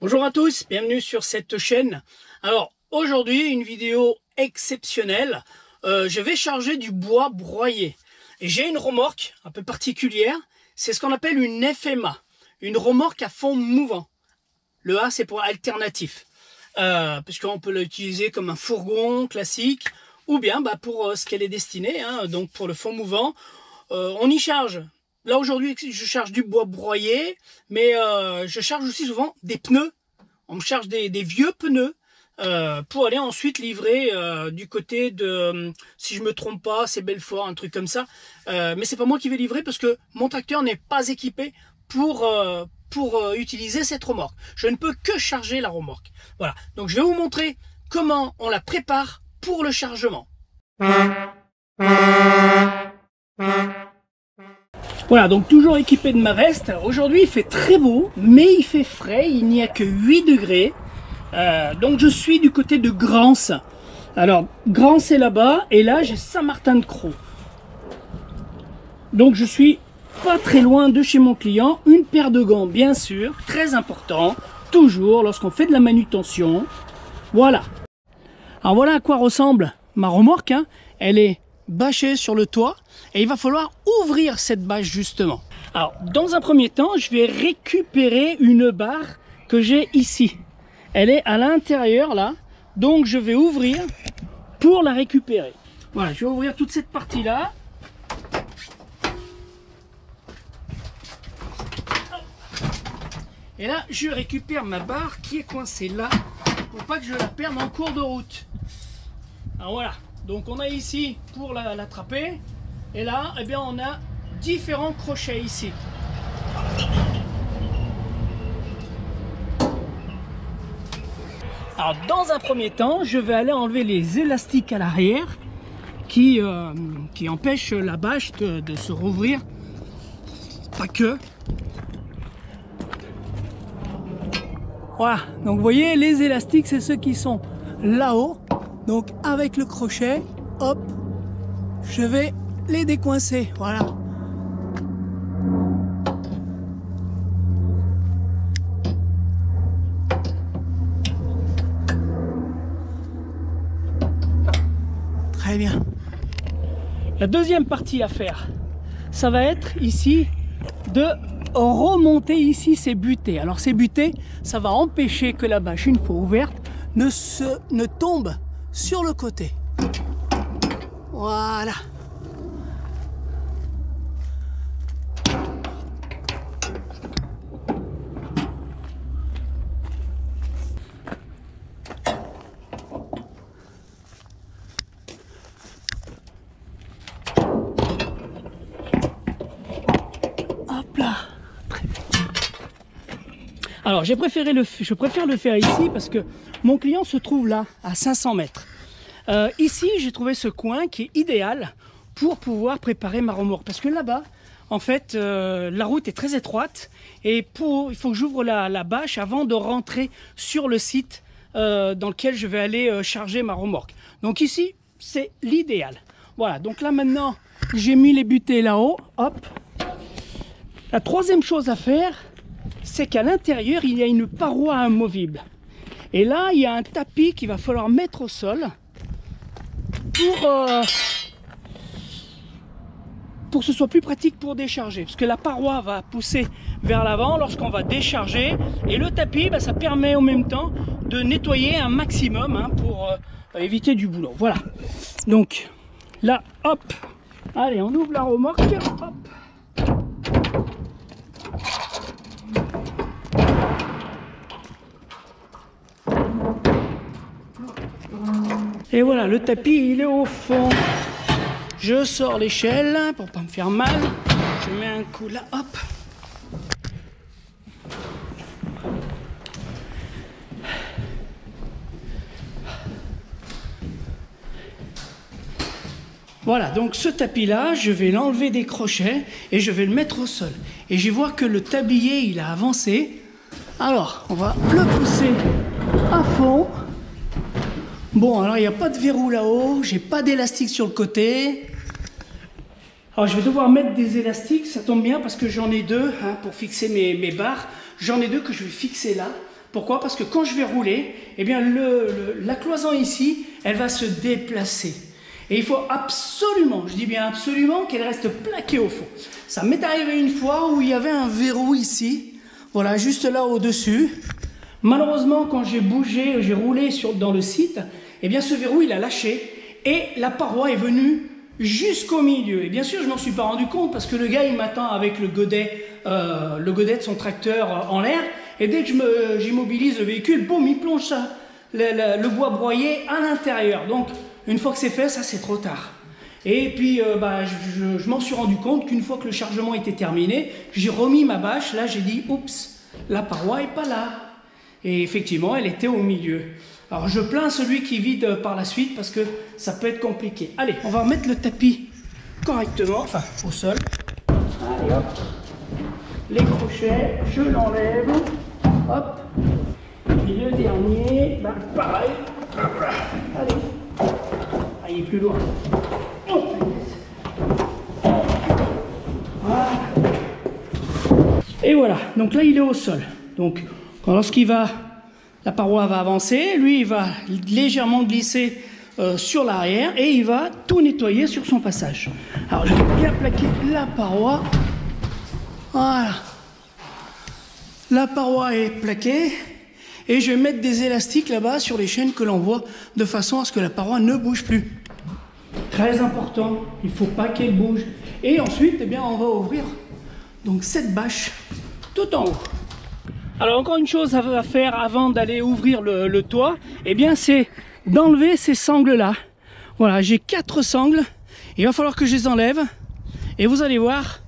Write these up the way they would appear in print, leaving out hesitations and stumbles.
Bonjour à tous, bienvenue sur cette chaîne. Alors aujourd'hui une vidéo exceptionnelle. Je vais charger du bois broyé. Et j'ai une remorque un peu particulière. C'est ce qu'on appelle une FMA, une remorque à fond mouvant. Le A c'est pour alternatif, puisqu'on peut l'utiliser comme un fourgon classique ou bien pour ce qu'elle est destinée, donc pour le fond mouvant. On y charge. Là aujourd'hui je charge du bois broyé, mais je charge aussi souvent des pneus. On me charge des vieux pneus pour aller ensuite livrer du côté de, si je me trompe pas, c'est Belfort, un truc comme ça. Mais c'est pas moi qui vais livrer parce que mon tracteur n'est pas équipé pour utiliser cette remorque. Je ne peux que charger la remorque. Voilà. Donc je vais vous montrer comment on la prépare pour le chargement. Voilà, donc toujours équipé de ma veste. Aujourd'hui il fait très beau, mais il fait frais, il n'y a que 8 degrés. Donc je suis du côté de Grance. Alors Grance est là-bas, et là j'ai Saint-Martin-de-Crau. Donc je suis pas très loin de chez mon client. Une paire de gants bien sûr, très important, toujours lorsqu'on fait de la manutention. Voilà. Alors voilà à quoi ressemble ma remorque, Elle est bâchée sur le toit et il va falloir ouvrir cette bâche justement. Alors dans un premier temps je vais récupérer une barre que j'ai ici. Elle est à l'intérieur là, donc je vais ouvrir pour la récupérer. Voilà, je vais ouvrir toute cette partie là. Et là je récupère ma barre qui est coincée là pour pas que je la perde en cours de route. Alors voilà. Donc on a ici pour l'attraper, et là eh bien on a différents crochets ici. Alors dans un premier temps je vais aller enlever les élastiques à l'arrière qui empêchent la bâche de se rouvrir. Pas que. Voilà, donc vous voyez les élastiques c'est ceux qui sont là-haut. Donc avec le crochet, hop, je vais les décoincer, voilà. Très bien. La deuxième partie à faire, ça va être ici de remonter ici ces butées. Alors ces butées, ça va empêcher que la bâche, une fois ouverte, ne tombe sur le côté. Voilà. Hop là. Très bien. Alors je préfère le faire ici parce que mon client se trouve là, à 500 mètres. Ici, j'ai trouvé ce coin qui est idéal pour pouvoir préparer ma remorque. Parce que là-bas, en fait, la route est très étroite et il faut que j'ouvre la bâche avant de rentrer sur le site dans lequel je vais aller charger ma remorque. Donc ici, c'est l'idéal. Voilà, donc là maintenant, j'ai mis les butées là-haut. Hop. La troisième chose à faire, c'est qu'à l'intérieur, il y a une paroi amovible. Et là, il y a un tapis qu'il va falloir mettre au sol pour que ce soit plus pratique pour décharger. Parce que la paroi va pousser vers l'avant lorsqu'on va décharger. Et le tapis, ça permet en même temps de nettoyer un maximum pour éviter du boulot. Voilà. Donc là, hop. Allez, on ouvre la remorque. Hop. Et voilà, le tapis il est au fond. Je sors l'échelle pour pas me faire mal. Je mets un coup là, hop. Voilà, donc ce tapis là, je vais l'enlever des crochets et je vais le mettre au sol. Et je vois que le tablier il a avancé. Alors, on va le pousser à fond. Bon, alors il n'y a pas de verrou là-haut, j'ai pas d'élastique sur le côté. Alors je vais devoir mettre des élastiques, ça tombe bien parce que j'en ai deux pour fixer mes barres. J'en ai deux que je vais fixer là Pourquoi? Parce que quand je vais rouler, eh bien la cloison ici, elle va se déplacer. Et il faut absolument, je dis bien absolument, qu'elle reste plaquée au fond. Ça m'est arrivé une fois où il y avait un verrou ici, voilà, juste là au-dessus. Malheureusement, quand j'ai bougé, j'ai roulé dans le site, eh bien ce verrou, il a lâché et la paroi est venue jusqu'au milieu. Et bien sûr, je m'en suis pas rendu compte parce que le gars, il m'attend avec le godet de son tracteur en l'air. Et dès que j'immobilise le véhicule, boum, il plonge ça, le bois broyé à l'intérieur. Donc, une fois que c'est fait, ça c'est trop tard. Et puis, je m'en suis rendu compte qu'une fois que le chargement était terminé, j'ai remis ma bâche. Là, j'ai dit, oups, la paroi est pas là. Et effectivement, elle était au milieu. Alors, je plains celui qui vide par la suite parce que ça peut être compliqué. Allez, on va remettre le tapis correctement, enfin, au sol. Allez, hop. Les crochets, je l'enlève. Hop. Et le dernier, pareil. Allez. Ah, il est plus loin. Voilà. Et voilà. Donc là, il est au sol. Donc, lorsqu'il va, la paroi va avancer, lui, il va légèrement glisser sur l'arrière et il va tout nettoyer sur son passage. Alors, je vais bien plaquer la paroi. Voilà. La paroi est plaquée. Et je vais mettre des élastiques là-bas sur les chaînes que l'on voit de façon à ce que la paroi ne bouge plus. Très important, il ne faut pas qu'elle bouge. Et ensuite, eh bien, on va ouvrir donc cette bâche tout en haut. Alors encore une chose à faire avant d'aller ouvrir le toit, eh bien c'est d'enlever ces sangles-là. Voilà, j'ai 4 sangles, il va falloir que je les enlève. Et vous allez voir,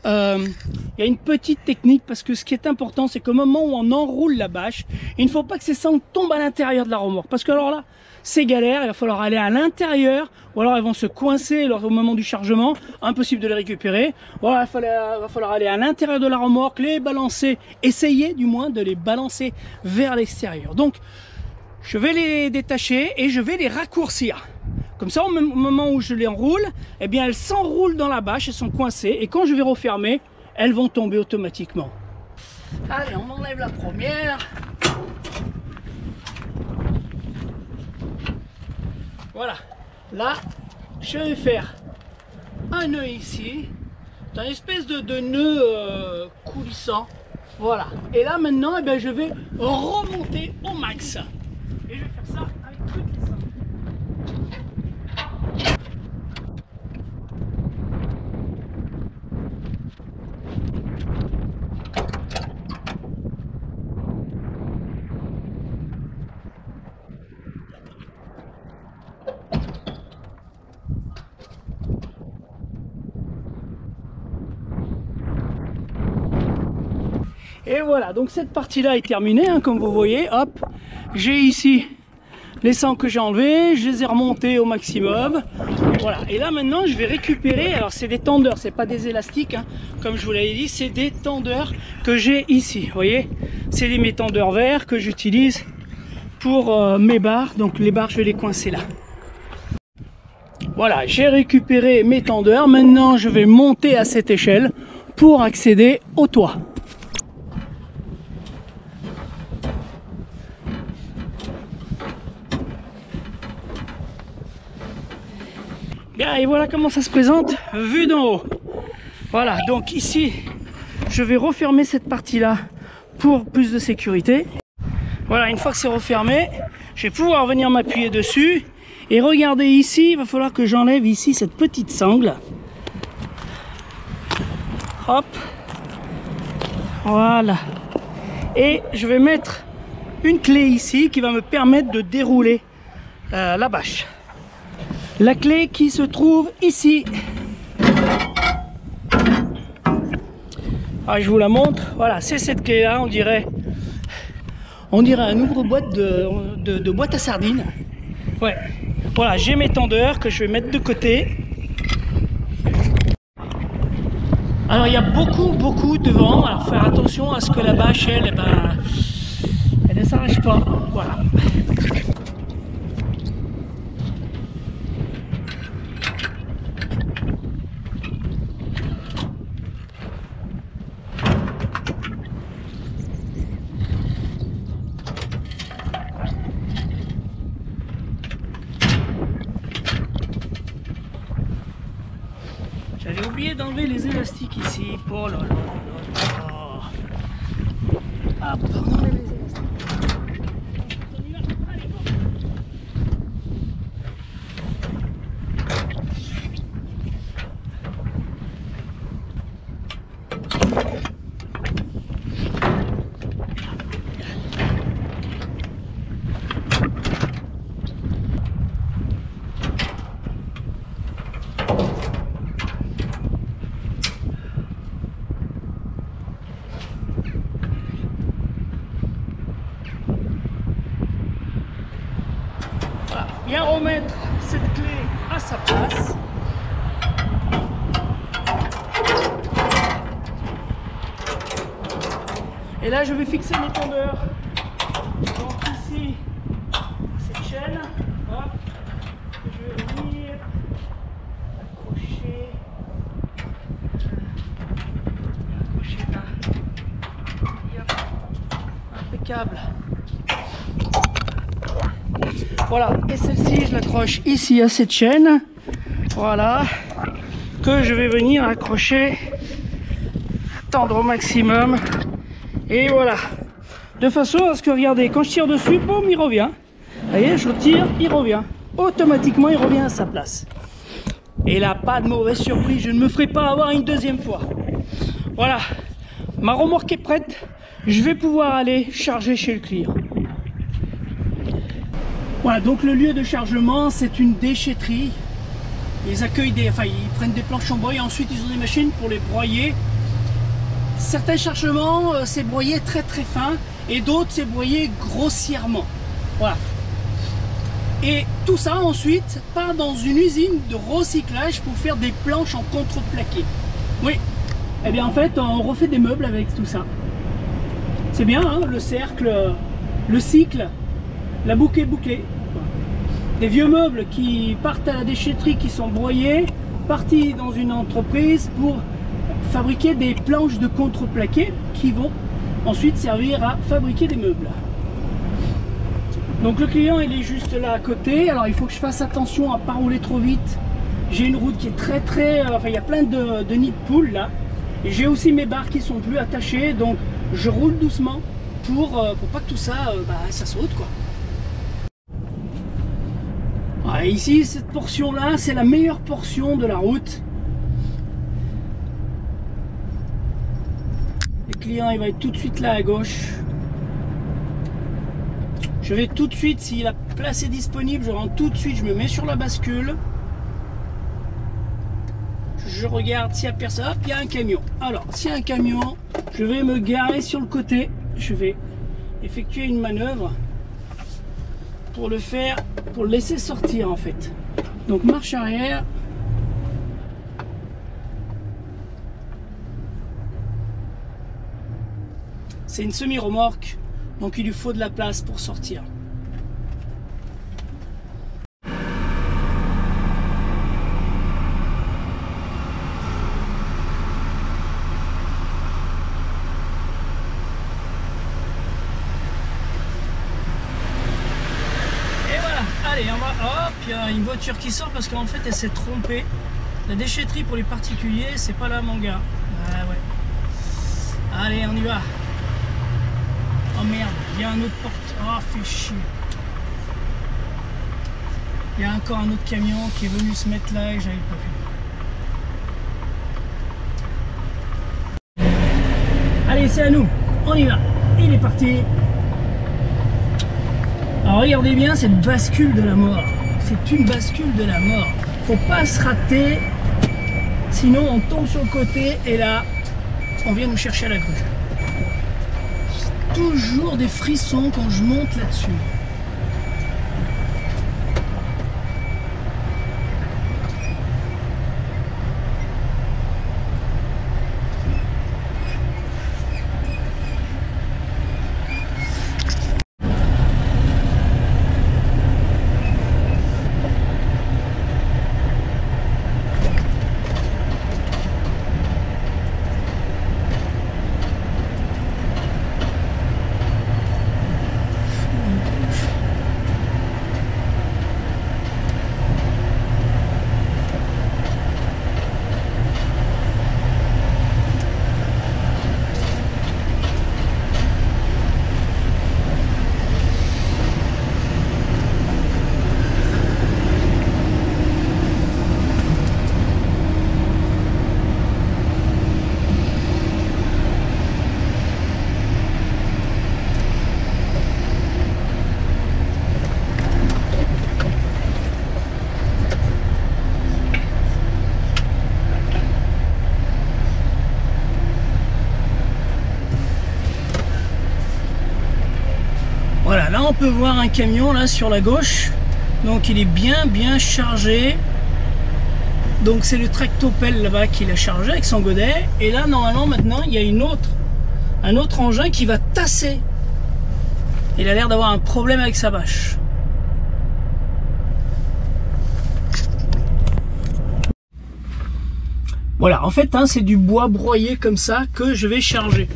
il y a une petite technique parce que ce qui est important, c'est qu'au moment où on enroule la bâche, il ne faut pas que ces sangles tombent à l'intérieur de la remorque. Parce que alors là, c'est galère, il va falloir aller à l'intérieur, ou alors elles vont se coincer au moment du chargement, impossible de les récupérer. Voilà, il va falloir aller à l'intérieur de la remorque, les balancer, essayer du moins de les balancer vers l'extérieur. Donc, je vais les détacher et je vais les raccourcir. Comme ça, au moment où je les enroule, eh bien, elles s'enroulent dans la bâche, elles sont coincées. Et quand je vais refermer, elles vont tomber automatiquement. Allez, on enlève la première. Voilà. Là, je vais faire un nœud ici. C'est une espèce de nœud coulissant. Voilà. Et là, maintenant, eh bien, je vais remonter au max. Et je vais faire ça avec toutes les sangles. Et voilà, donc cette partie-là est terminée, hein, comme vous voyez. Hop, j'ai ici les sangles que j'ai enlevées, je les ai remontées au maximum. Voilà, et là maintenant je vais récupérer, alors c'est des tendeurs, c'est pas des élastiques, hein, comme je vous l'avais dit, c'est des tendeurs que j'ai ici. Vous voyez, c'est mes tendeurs verts que j'utilise pour mes barres. Donc les barres, je vais les coincer là. Voilà, j'ai récupéré mes tendeurs. Maintenant, je vais monter à cette échelle pour accéder au toit. Bien, et voilà comment ça se présente vu d'en haut. Voilà, donc ici, je vais refermer cette partie-là pour plus de sécurité. Voilà, une fois que c'est refermé, je vais pouvoir venir m'appuyer dessus. Et regardez ici, il va falloir que j'enlève ici cette petite sangle. Hop. Voilà. Et je vais mettre une clé ici qui va me permettre de dérouler la bâche. La clé qui se trouve ici. Alors, je vous la montre. Voilà, c'est cette clé-là, on dirait un ouvre-boîte de boîte à sardines. Ouais. Voilà, j'ai mes tendeurs que je vais mettre de côté. Alors, il y a beaucoup de vent. Alors, faire attention à ce que la bâche, elle ne s'arrache pas. Voilà. d'enlever les élastiques ici. Oh là là là là là. Hop, on enlève les élastiques. On y va. Allez, go. Bien remettre cette clé à sa place. Et là je vais fixer mes tendeurs. Donc ici cette chaîne, hop, je vais venir accrocher là. Et hop, impeccable. Voilà, et celle-ci je l'accroche ici à cette chaîne, voilà, que je vais venir accrocher, tendre au maximum, et voilà, de façon à ce que, regardez, quand je tire dessus, boum, il revient, vous voyez, je tire, il revient, automatiquement il revient à sa place. Et là, pas de mauvaise surprise, je ne me ferai pas avoir une deuxième fois. Voilà, ma remorque est prête, je vais pouvoir aller charger chez le client. Voilà, donc le lieu de chargement, c'est une déchetterie. Ils accueillent ils prennent des planches en bois et ensuite ils ont des machines pour les broyer. Certains chargements, c'est broyé très très fin et d'autres, c'est broyé grossièrement. Voilà. Et tout ça ensuite part dans une usine de recyclage pour faire des planches en contreplaqué. Oui. Eh bien en fait, on refait des meubles avec tout ça. C'est bien, hein, le cercle, le cycle. La boucle est bouclée. Des vieux meubles qui partent à la déchetterie, qui sont broyés, partis dans une entreprise pour fabriquer des planches de contreplaqué qui vont ensuite servir à fabriquer des meubles. Donc le client il est juste là à côté, alors il faut que je fasse attention à ne pas rouler trop vite. J'ai une route qui est très il y a plein de nids de poules là. Et j'ai aussi mes barres qui sont plus attachées, donc je roule doucement pour pas que tout ça, ça saute quoi. Ah, ici, cette portion-là, c'est la meilleure portion de la route. Le client, il va être tout de suite là à gauche. Je vais tout de suite, si la place est disponible, je rentre tout de suite, je me mets sur la bascule. Je regarde s'il y a personne. Hop, il y a un camion. Alors, s'il y a un camion, je vais me garer sur le côté. Je vais effectuer une manœuvre pour le faire, pour le laisser sortir en fait. Donc marche arrière. C'est une semi-remorque, donc il lui faut de la place pour sortir. Allez, on va, hop, il y a une voiture qui sort parce qu'en fait elle s'est trompée. La déchetterie pour les particuliers, c'est pas là mon gars. Ah ouais. Allez, on y va. Oh merde, il y a un autre porte. Oh, fait chier. Il y a encore un autre camion qui est venu se mettre là et j'avais pas vu. Allez, c'est à nous. On y va. Il est parti. Alors regardez bien cette bascule de la mort. C'est une bascule de la mort. Faut pas se rater, sinon on tombe sur le côté et là, on vient nous chercher à la gauche. Toujours des frissons quand je monte là-dessus. Voilà, là on peut voir un camion là sur la gauche. Donc il est bien chargé. Donc c'est le tractopelle là-bas qui l'a chargé avec son godet. Et là normalement maintenant il y a un autre engin qui va tasser. Il a l'air d'avoir un problème avec sa bâche. Voilà, en fait hein, c'est du bois broyé comme ça que je vais charger.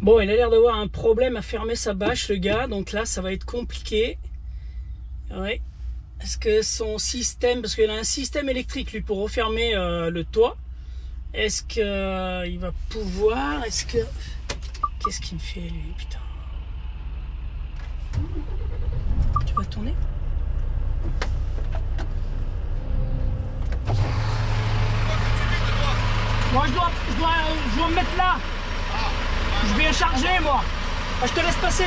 Bon, il a l'air d'avoir un problème à fermer sa bâche, le gars. Donc là, ça va être compliqué. Ouais. Est-ce que son système, parce qu'il a un système électrique, lui, pour refermer le toit. Est-ce qu'il va pouvoir... Est-ce que... Qu'est-ce qu'il me fait, lui, putain? Tu vas tourner? Moi, je dois me mettre là. Je vais charger, moi. Je te laisse passer.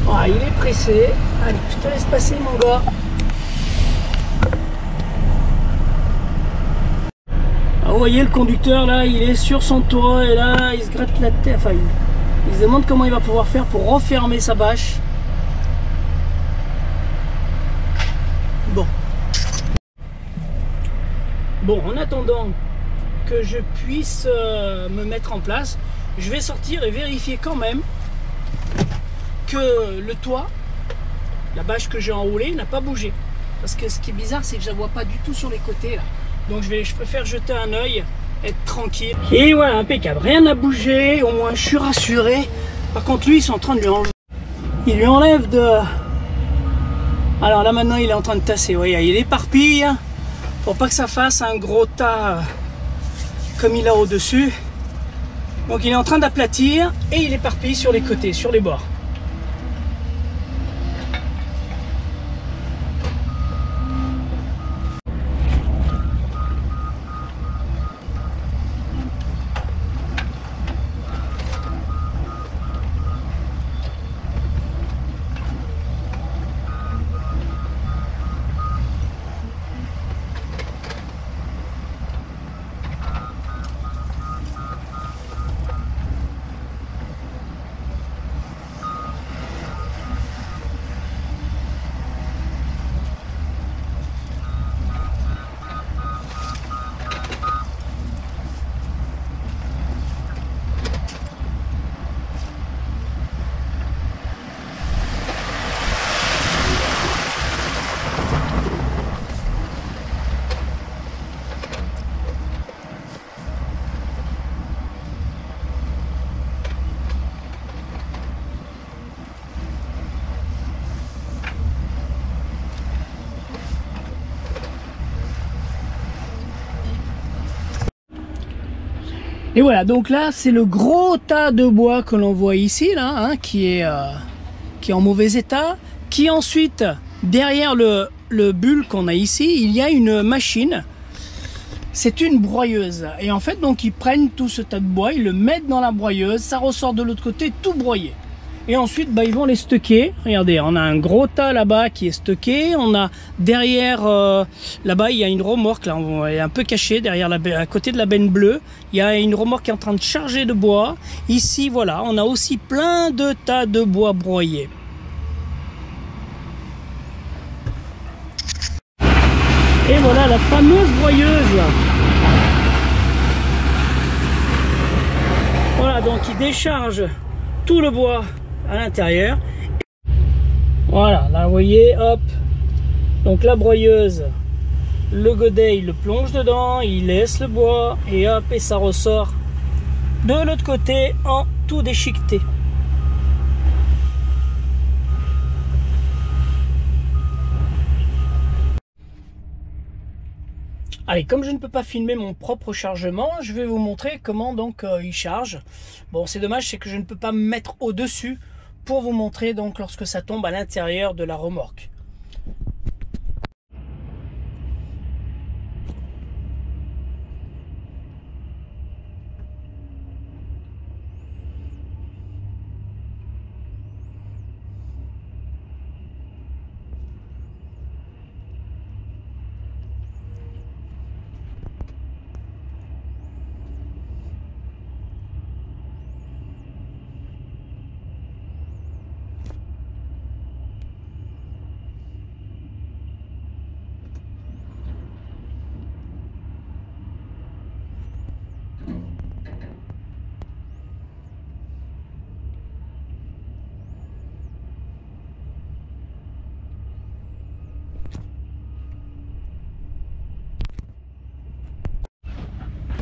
Ah, il est pressé. Allez, je te laisse passer, mon gars. Ah, vous voyez, le conducteur, là, il est sur son toit. Et là, il se gratte la tête. Enfin, il se demande comment il va pouvoir faire pour refermer sa bâche. Bon, en attendant que je puisse me mettre en place, je vais sortir et vérifier quand même que le toit, la bâche que j'ai enroulée, n'a pas bougé. Parce que ce qui est bizarre, c'est que je ne la vois pas du tout sur les côtés là. Donc je préfère jeter un œil, être tranquille. Et voilà, impeccable, rien n'a bougé, au moins je suis rassuré. Par contre, lui, ils sont en train de lui enlever. Il lui enlève de... Alors là, maintenant, il est en train de tasser. Vous voyez, il éparpille. Pour pas que ça fasse un gros tas comme il a au-dessus. Donc il est en train d'aplatir et il éparpille sur les côtés, sur les bords. Et voilà, donc là c'est le gros tas de bois que l'on voit ici là, hein, qui est en mauvais état, qui ensuite derrière le bulle qu'on a ici, il y a une machine. C'est une broyeuse. Et en fait, donc ils prennent tout ce tas de bois, ils le mettent dans la broyeuse, ça ressort de l'autre côté tout broyé. Et ensuite, bah, ils vont les stocker. Regardez, on a un gros tas là-bas qui est stocké. On a derrière, là-bas, il y a une remorque, là, elle est un peu cachée, derrière à côté de la benne bleue. Il y a une remorque qui est en train de charger de bois. Ici, voilà, on a aussi plein de tas de bois broyés. Et voilà la fameuse broyeuse. Voilà, donc il décharge tout le bois à l'intérieur. Voilà, là vous voyez, hop. Donc la broyeuse, le godet, il le plonge dedans, il laisse le bois et hop, et ça ressort de l'autre côté en tout déchiqueté. Allez, comme je ne peux pas filmer mon propre chargement, je vais vous montrer comment donc il charge. Bon, c'est dommage, c'est que je ne peux pas me mettre au-dessus pour vous montrer donc lorsque ça tombe à l'intérieur de la remorque.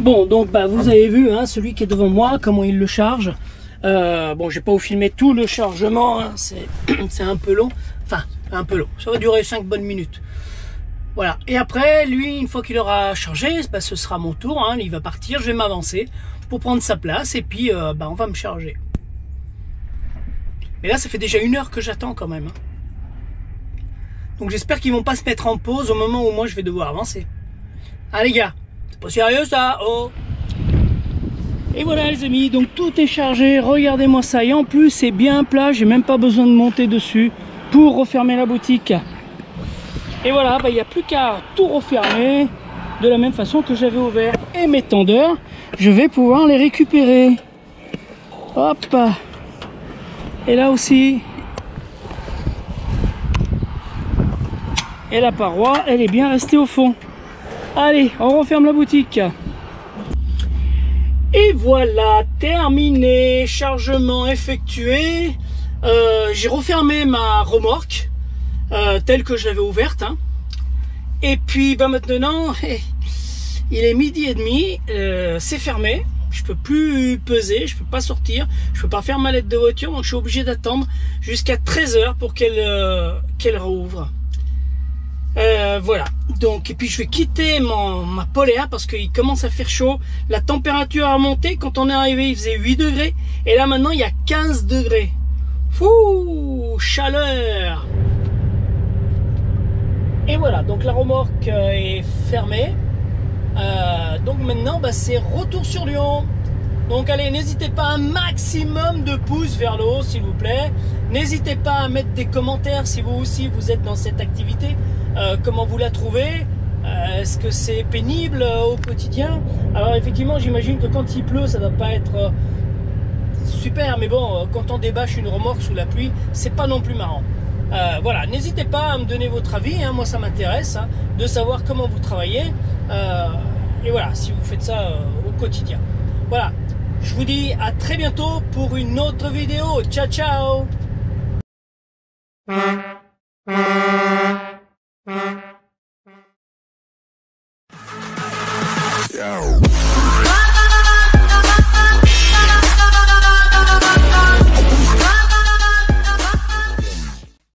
Bon, donc vous avez vu hein, celui qui est devant moi, comment il le charge. Bon, je vais pas vous filmer tout le chargement, hein, c'est un peu long. Enfin, un peu long. Ça va durer 5 bonnes minutes. Voilà. Et après, lui, une fois qu'il aura chargé, ce sera mon tour. Hein, il va partir, je vais m'avancer pour prendre sa place et puis on va me charger. Mais là, ça fait déjà 1 heure que j'attends quand même. Hein. Donc j'espère qu'ils vont pas se mettre en pause au moment où moi je vais devoir avancer. Ah les gars, c'est pas sérieux ça, oh. Et voilà les amis, donc tout est chargé, regardez-moi ça. Et en plus c'est bien plat, j'ai même pas besoin de monter dessus pour refermer la boutique. Et voilà, il n'y a plus qu'à tout refermer de la même façon que j'avais ouvert. Et mes tendeurs, je vais pouvoir les récupérer. Hop. Et là aussi. Et la paroi, elle est bien restée au fond. Allez, on referme la boutique. Et voilà, terminé, chargement effectué. J'ai refermé ma remorque telle que je l'avais ouverte. Hein. Et puis maintenant, il est 12h30, c'est fermé. Je peux plus peser, je peux pas sortir, je peux pas faire ma lettre de voiture, donc je suis obligé d'attendre jusqu'à 13h pour qu'elle rouvre. Voilà, donc et puis je vais quitter ma polaire parce qu'il commence à faire chaud. La température a monté. Quand on est arrivé il faisait 8 degrés et là maintenant il y a 15 degrés. Fouh, chaleur. Et voilà, donc la remorque est fermée. Donc maintenant c'est retour sur Lyon. Donc allez, n'hésitez pas, un maximum de pouces vers le haut s'il vous plaît. N'hésitez pas à mettre des commentaires si vous aussi vous êtes dans cette activité. Comment vous la trouvez? Est-ce que c'est pénible au quotidien? Alors effectivement j'imagine que quand il pleut ça ne doit pas être super, mais bon, quand on débâche une remorque sous la pluie, c'est pas non plus marrant. Voilà, n'hésitez pas à me donner votre avis, hein, moi ça m'intéresse hein, de savoir comment vous travaillez et voilà, si vous faites ça au quotidien. Voilà, je vous dis à très bientôt pour une autre vidéo. Ciao ciao.